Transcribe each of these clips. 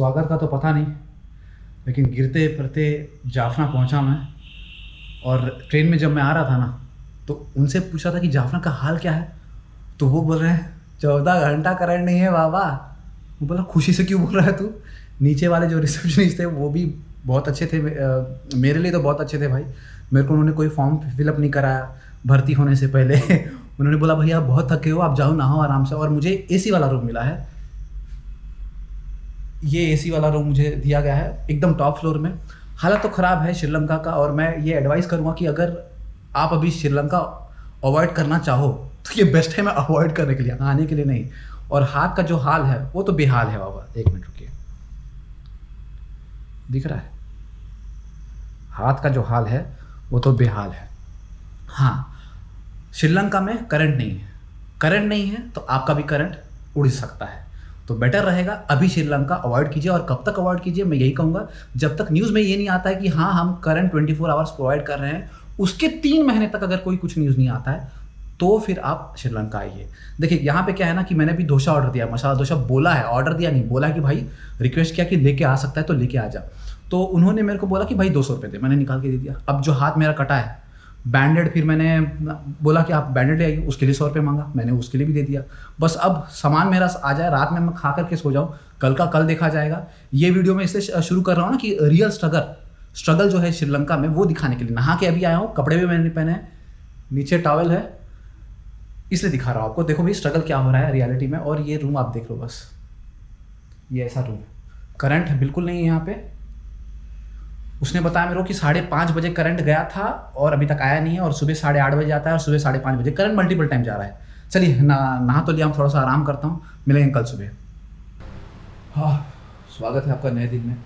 स्वागत का तो पता नहीं, लेकिन गिरते फिरते जाफना पहुंचा मैं। और ट्रेन में जब मैं आ रहा था ना, तो उनसे पूछा था कि जाफना का हाल क्या है। तो वो बोल रहे हैं 14 घंटा करंट नहीं है बाबा। वो बोला खुशी से क्यों बोल रहा है तू। नीचे वाले जो रिसेप्शनिस्ट थे वो भी बहुत अच्छे थे, मेरे लिए तो बहुत अच्छे थे भाई। मेरे को उन्होंने कोई फॉर्म फिलअप नहीं कराया भर्ती होने से पहले। उन्होंने बोला भैया आप बहुत थके हो, आप जाओ नहाओ आराम से। और मुझे एसी वाला रूम मिला है। ये एसी वाला रूम मुझे दिया गया है एकदम टॉप फ्लोर में। हालत तो ख़राब है श्रीलंका का, और मैं ये एडवाइस करूँगा कि अगर आप अभी श्रीलंका अवॉइड करना चाहो तो ये बेस्ट है मैं अवॉइड करने के लिए, आने के लिए नहीं। और हाथ का जो हाल है वो तो बेहाल है बाबा। एक मिनट रुकिए, दिख रहा है हाथ का जो हाल है वो तो बेहाल है। हाँ, श्रीलंका में करंट नहीं है। करंट नहीं है तो आपका भी करंट उड़ सकता है। तो बेटर रहेगा अभी श्रीलंका अवॉइड कीजिए। और कब तक अवॉइड कीजिए, मैं यही कहूँगा जब तक न्यूज़ में ये नहीं आता है कि हाँ हम करंट 24 आवर्स प्रोवाइड कर रहे हैं, उसके 3 महीने तक अगर कोई कुछ न्यूज़ नहीं आता है तो फिर आप श्रीलंका आइए। देखिए यहाँ पे क्या है ना कि मैंने भी डोसा ऑर्डर दिया, मसाला डोसा बोला है, ऑर्डर दिया नहीं, बोला कि भाई रिक्वेस्ट किया कि लेके आ सकता है तो लेके आ जा। तो उन्होंने मेरे को बोला कि भाई 200 रुपये दे, मैंने निकाल के दे दिया। अब जो हाथ मेरा कटा है बैंडेड, फिर मैंने बोला कि आप बैंडेड ले आइए, उसके लिए 100 रुपये मांगा, मैंने उसके लिए भी दे दिया। बस अब सामान मेरा आ जाए, रात में मैं खा करके सो जाऊँ, कल का कल देखा जाएगा। ये वीडियो मैं इसलिए शुरू कर रहा हूँ ना कि रियल स्ट्रगल जो है श्रीलंका में वो दिखाने के लिए। नहा के अभी आया हूँ, कपड़े भी मैंने पहने हैं, नीचे टॉवल है, इसलिए दिखा रहा हूँ आपको। देखो भाई स्ट्रगल क्या हो रहा है रियलिटी में। और ये रूम आप देख लो, बस ये ऐसा रूम, करंट बिल्कुल नहीं है यहाँ पे। उसने बताया मेरे को कि 5:30 बजे करंट गया था और अभी तक आया नहीं है, और सुबह 8:30 आता है, और सुबह 5:30 बजे करंट मल्टीपल टाइम जा रहा है। चलिए नहा तो लिया, हम थोड़ा सा आराम करता हूँ, मिलेंगे कल सुबह। हाँ, स्वागत है आपका नए दिन में।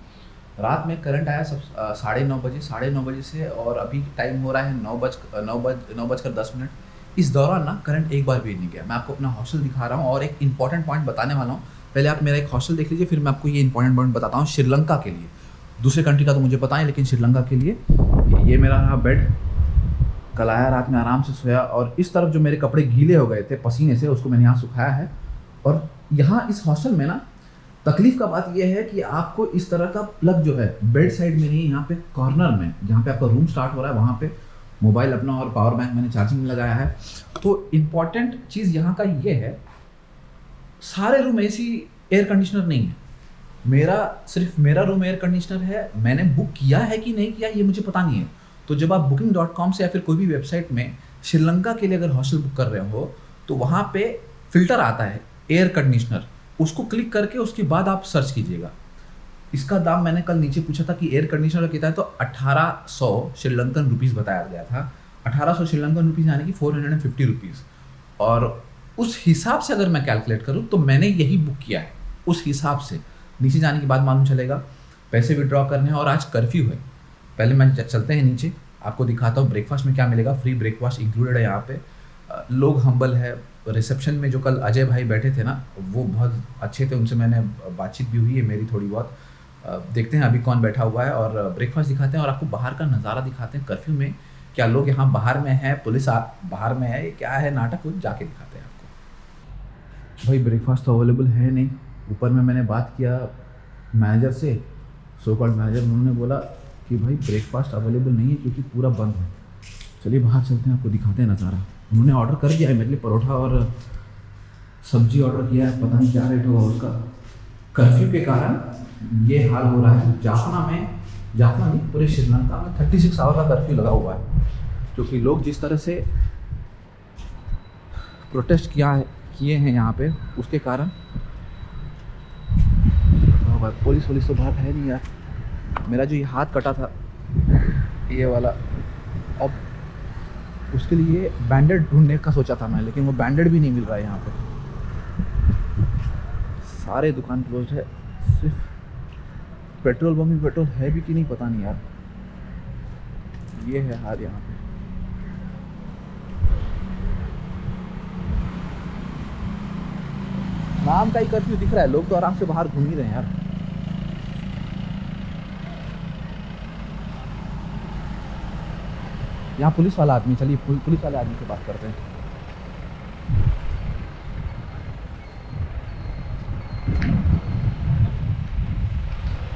रात में करंट आया सब 9:30 बजे, 9:30 से, और अभी टाइम हो रहा है 9:10। इस दौरान ना करंट एक बार भी नहीं गया। मैं आपको अपना हॉस्टल दिखा रहा हूँ और एक इंपॉर्टेंट पॉइंट बताने वाला हूँ। पहले आप मेरा एक हॉस्टल देख लीजिए, फिर मैं आपको ये इंपॉर्टेंट पॉइंट बताता हूँ श्रीलंका के लिए। दूसरे कंट्री का तो मुझे पता है, लेकिन श्रीलंका के लिए ये मेरा रहा बेड। कल आया, रात में आराम से सोया, और इस तरफ जो मेरे कपड़े गीले हो गए थे पसीने से, उसको मैंने यहाँ सुखाया है। और यहाँ इस हॉस्टल में ना तकलीफ का बात यह है कि आपको इस तरह का प्लग जो है बेड साइड में नहीं, यहाँ पे कॉर्नर में, जहाँ पे आपका रूम स्टार्ट हो रहा है वहाँ पे मोबाइल अपना और पावर बैंक मैंने चार्जिंग में लगाया है। तो इम्पॉर्टेंट चीज़ यहाँ का ये है, सारे रूम एसी एयर कंडीशनर नहीं है। सिर्फ मेरा रूम एयर कंडीशनर है। मैंने बुक किया है कि नहीं किया ये मुझे पता नहीं है। तो जब आप booking.com से या फिर कोई भी वेबसाइट में श्रीलंका के लिए अगर हॉस्टल बुक कर रहे हो तो वहाँ पे फिल्टर आता है एयर कंडीशनर, उसको क्लिक करके उसके बाद आप सर्च कीजिएगा। इसका दाम मैंने कल नीचे पूछा था कि एयर कंडीशनर कितना है, तो 1800 श्रीलंकन रुपीज़ बताया गया था। 1800 श्रीलंकन रुपीज़ यानी कि 450 रुपीज़। और उस हिसाब से अगर मैं कैलकुलेट करूँ तो मैंने यही बुक किया है, उस हिसाब से। नीचे जाने के बाद मालूम चलेगा। पैसे विड्रॉ करने हैं और आज कर्फ्यू है। पहले मैं चलते हैं नीचे, आपको दिखाता हूँ ब्रेकफास्ट में क्या मिलेगा। फ्री ब्रेकफास्ट इंक्लूडेड है यहाँ पे। लोग हम्बल है। रिसेप्शन में जो कल अजय भाई बैठे थे ना, वो बहुत अच्छे थे, उनसे मैंने बातचीत भी हुई है मेरी थोड़ी बहुत। देखते हैं अभी कौन बैठा हुआ है, और ब्रेकफास्ट दिखाते हैं और आपको बाहर का नज़ारा दिखाते हैं। कर्फ्यू में क्या लोग यहाँ बाहर में है, पुलिस बाहर में है, ये क्या है नाटक, कुछ जाके दिखाते हैं आपको। भाई ब्रेकफास्ट तो अवेलेबल है नहीं। ऊपर में मैंने बात किया मैनेजर से, सो कॉल्ड मैनेजर, उन्होंने बोला कि भाई ब्रेकफास्ट अवेलेबल नहीं है क्योंकि पूरा बंद है। चलिए बाहर चलते हैं, आपको दिखाते हैं नज़ारा। उन्होंने ऑर्डर कर दिया है मेरे लिए, परोठा और सब्जी ऑर्डर किया है, पता नहीं क्या रेट होगा उसका। कर्फ्यू के कारण ये हाल हो रहा है। जाफना नहीं, पूरे श्रीलंका में 36 आवर का कर्फ्यू लगा हुआ है, क्योंकि लोग जिस तरह से प्रोटेस्ट किए हैं यहाँ पे, उसके कारण। पुलिस तो बाहर है नहीं यार। मेरा जो ये हाथ कटा था ये वाला, अब उसके लिए बैंडेड ढूंढने का सोचा था मैं, लेकिन वो बैंडेड भी नहीं मिल रहा है यहाँ पे। सारे दुकान क्लोज है, सिर्फ पेट्रोल पंप में पेट्रोल है भी कि नहीं पता नहीं यार। ये है हाल यहाँ पे। नाम का ही कर्फ्यू दिख रहा है, लोग तो आराम से बाहर घूम ही रहे हैं यार। यहाँ पुलिस वाला आदमी, चलिए पुलिस वाले आदमी से बात करते हैं।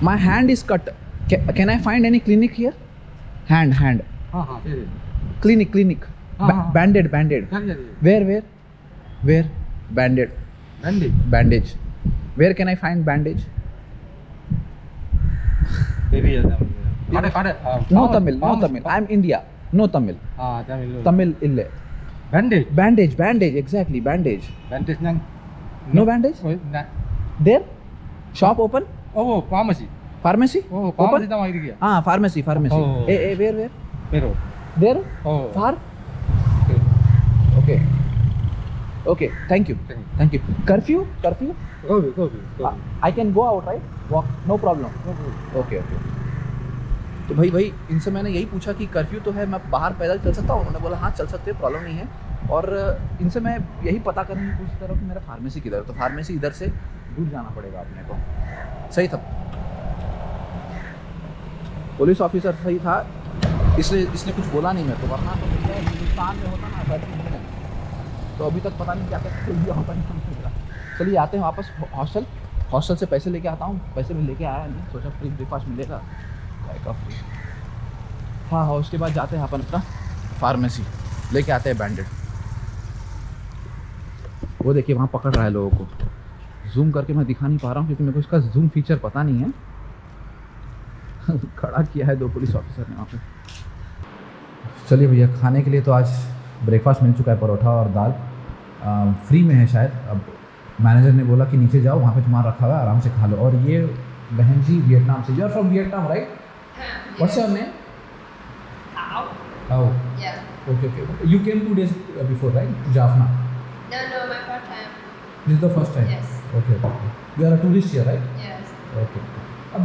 My hand is cut. Can I find any clinic here? Hand. हाँ हाँ ये Clinic. हाँ, हाँ. Banded. ये Where? Banded. Bandage. Where can I find bandage? Baby काटे No Tamil. I'm India. No Tamil. हाँ Tamil Tamil ille. Bandage. Exactly. Bandage. नंग No bandage? ना There? Shop open? ओ फार्मेसी Pharmacy? फार्मेसी तो वहीं गया Ah, pharmacy. Oh. Where? मेरो There? Oh. Far? Okay. Thank you. Curfew? go भी I can go out, right? Walk. No problem. Okay. तो भाई इनसे मैंने यही पूछा कि कर्फ्यू तो है, मैं बाहर पैदल चल सकता हूँ? उन्होंने बोला हाँ चल सकते हैं, प्रॉब्लम नहीं है। और इनसे मैं यही पता करने की कोशिश कर रहा हूँ कि मेरा फार्मेसी किधर है। तो फार्मेसी इधर से दूर जाना पड़ेगा अपने को। सही था, पुलिस ऑफिसर सही था, इसलिए इसने कुछ बोला नहीं मेरे को, वरना तो हिंदुस्तान में होता ना कर्फ्यू नहीं, तो अभी तक पता नहीं क्या क्या। चलिए आते हैं वापस हॉस्टल से पैसे लेके आता हूँ। पैसे में लेके आया नहीं, सोचा फ्री ब्रेकफास्ट मिलेगा, चाय का फ्री। हाँ उसके बाद जाते हैं अपन अपना फार्मेसी लेके आते हैं बैंडेड। वो देखिए वहाँ पकड़ रहा है लोगों को, जूम करके मैं दिखा नहीं पा रहा हूँ क्योंकि मेरे को इसका जूम फीचर पता नहीं है। खड़ा किया है 2 पुलिस ऑफिसर ने वहाँ पे। चलिए भैया, खाने के लिए तो आज ब्रेकफास्ट मिल चुका है, परोठा और दाल फ्री में है शायद। अब मैनेजर ने बोला कि नीचे जाओ, वहाँ पे तुम्हारा रखा हुआ है, आराम से खा लो। और ये बहन जी वियतनाम से, you are from Vietnam right? What's your name? How? Yeah. Okay. You came 2 days before, right? To Jaffna. No, my first time. This is the first time. Yes. Okay. You are a tourist here, right? Yes. Okay.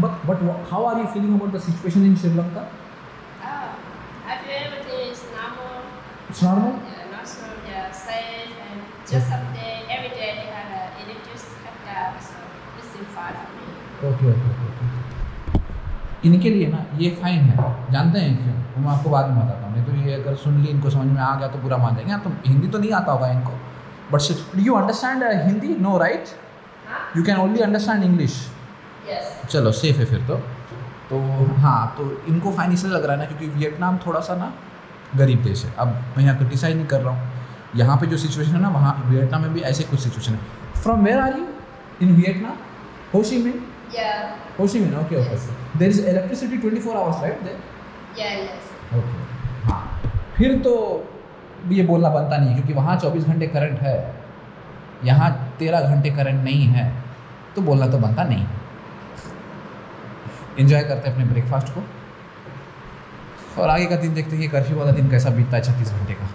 But how are you feeling about the situation in Sri Lanka? I feel everything is normal. It's normal. Yeah, natural. Yeah, safe, and just someday, every day they have electricity cut down, so it's still fine for me. Okay. इनके लिए ना ये fine है, जानते हैं क्यों? वो मैं आपको बाद में बताता हूँ। नहीं तो ये अगर सुन ली, इनको समझ में आ गया तो पूरा मान जाएंगे। तो हिंदी तो नहीं आता होगा इनको, but you understand Hindi? No right? You can only understand English? Yes. चलो सेफ है फिर तो हाँ, तो इनको फाइन इसलिए लग रहा है ना क्योंकि वियतनाम थोड़ा सा ना गरीब देश है। अब मैं यहाँ क्रिटिसाइज नहीं कर रहा हूँ, यहाँ पे जो सिचुएशन है ना, वहाँ वियतनाम में भी ऐसे कुछ सिचुएशन है। From where are you in Vietnam? Ho Chi Minh? Yeah. Ho Chi Minh, okay. There is electricity 24 hours right there? Yeah. Yes. Okay हाँ, फिर तो ये बोलना बनता नहीं है क्योंकि वहाँ 24 घंटे करंट है, यहाँ 13 घंटे करंट नहीं है, तो बोलना तो बनता नहीं। एंजॉय करते हैं अपने ब्रेकफास्ट को और आगे का दिन देखते हैं कि कर्फ्यू वाला दिन कैसा बीतता है 36 घंटे का।